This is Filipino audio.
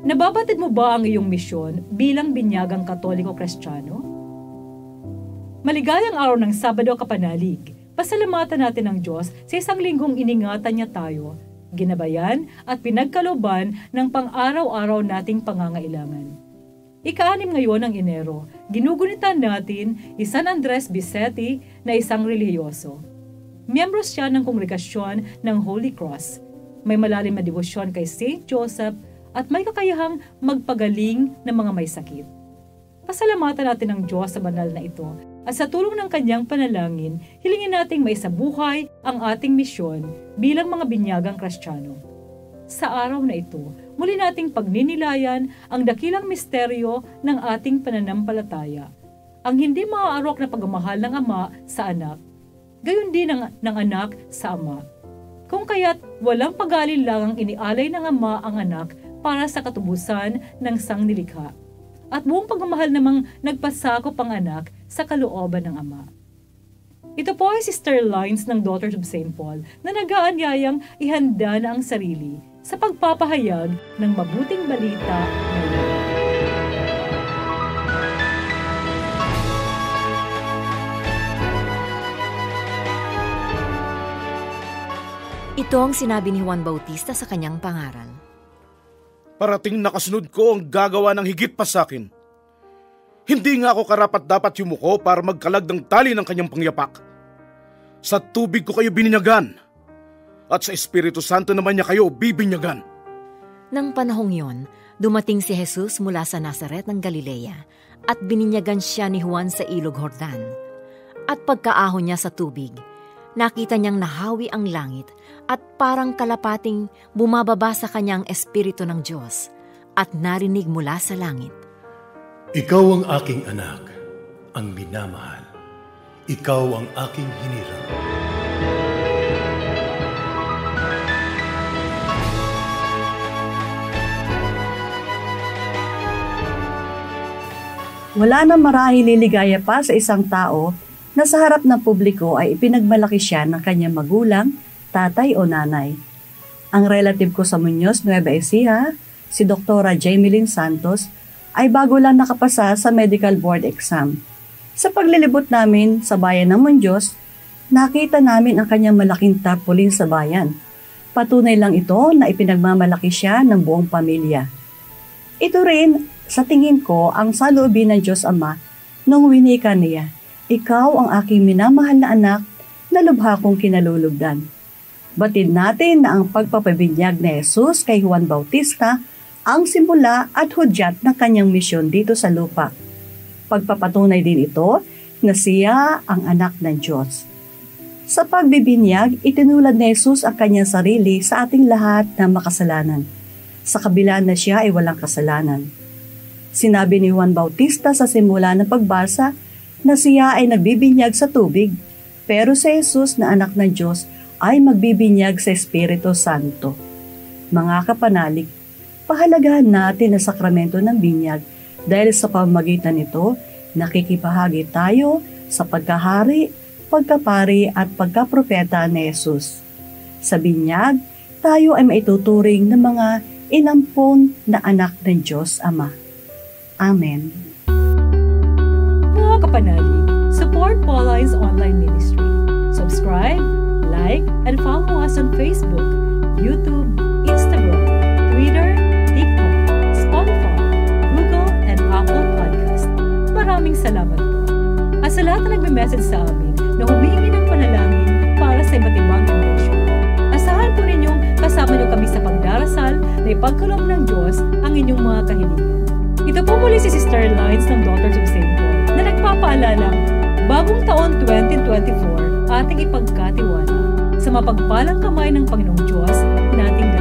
Nababatid mo ba ang iyong misyon bilang binyagang Katoliko Kristiyano? Maligayang araw ng Sabado kapanalig. Pasalamatan natin ang Diyos sa isang linggong iningatan niya tayo, ginabayan at pinagkalooban ng pang-araw-araw nating pangangailangan. Ika-6 ngayon ng Enero, ginugunitan natin San Andres Bisetti na isang relihiyoso. Miyembro siya ng kongregasyon ng Holy Cross. May malalim na debosyon kay Saint Joseph at may kakayahang magpagaling ng mga may sakit. Pasalamatan natin ang Diyos sa banal na ito at sa tulong ng kanyang panalangin, hilingin nating maisabuhay ang ating misyon bilang mga binyagang Kristiyano. Sa araw na ito, muli nating pagninilayan ang dakilang misteryo ng ating pananampalataya, ang hindi maaarok na pagmamahal ng Ama sa anak, gayon din ng anak sa Ama. Kung kaya't walang pag-aalinlangang inialay ng Ama ang anak para sa katubusan ng sangnilikha, at buong pagmamahal namang nagpasakop ang anak sa kalooban ng Ama. Ito po ay Sister Lines ng Daughters of St. Paul na nag-aanyayang ihanda na ang sarili sa pagpapahayag ng mabuting balita ngayon. Ito ang sinabi ni Juan Bautista sa kanyang pangaral. Parating nakasunod ko ang gagawa ng higit pa sa akin. Hindi nga ako karapat-dapat yumuko para magkalag ng tali ng kanyang pangyapak. Sa tubig ko kayo bininyagan, at sa Espiritu Santo naman niya kayo bibinyagan. Nang panahong yon, dumating si Jesus mula sa Nazaret ng Galilea at bininyagan siya ni Juan sa ilog Jordan. At pagkaahon niya sa tubig, nakita niyang nahawi ang langit at parang kalapating bumababa sa kanyang Espiritu ng Diyos at narinig mula sa langit. Ikaw ang aking anak, ang minamahal. Ikaw ang aking hinirang. Wala na marahil liligaya pa sa isang tao na sa harap ng publiko ay ipinagmalaki siya ng kanyang magulang, tatay o nanay. Ang relative ko sa Muñoz, Nueva Ecija, si Dr. Jamelyn Santos, ay bago lang nakapasa sa medical board exam. Sa paglilibot namin sa bayan ng Muñoz, nakita namin ang kanyang malaking tarpaulin sa bayan. Patunay lang ito na ipinagmamalaki siya ng buong pamilya. Ito rin, sa tingin ko, ang saloobin ng Diyos Ama nung winika niya, "Ikaw ang aking minamahal na anak na lubha kong kinalulugdan." Batid natin na ang pagpapabinyag ni Jesus kay Juan Bautista ang simula at hudyat ng kanyang misyon dito sa lupa. Pagpapatunay din ito na siya ang anak ng Diyos. Sa pagbibinyag, itinulad ni Jesus ang kanyang sarili sa ating lahat na makasalanan. Sa kabila na siya ay walang kasalanan. Sinabi ni Juan Bautista sa simula ng pagbasa na siya ay nagbibinyag sa tubig, pero si Jesus na anak ng Diyos ay magbibinyag sa Espiritu Santo. Mga kapanalig, pahalagahan natin ang sakramento ng binyag dahil sa pamamagitan nito, nakikibahagi tayo sa pagkahari, pagkapari at pagkapropeta ni Jesus. Sa binyag, tayo ay maituturing ng mga inampon na anak ng Diyos Ama. Amen. Mga kapanalig, support Pauline's online ministry. Subscribe, like, and follow us on Facebook, YouTube, Instagram, Twitter, TikTok, Spotify, Google, and Apple Podcast. Maraming salamat po. At sa lahat na nagme-message sa amin na humihingi ng panalangin para sa iba't ibang kondisyon. Asahan po ninyong kasama niyo kami sa pagdarasal na ipagkaloob ng Diyos ang inyong mga kahilingan. Ito po muli si Sister Lines ng Daughters of St. Paul na nagpapaalalang bagong taon 2024 ating ipagkatiwala sa mapagpalang kamay ng Panginoong Diyos nating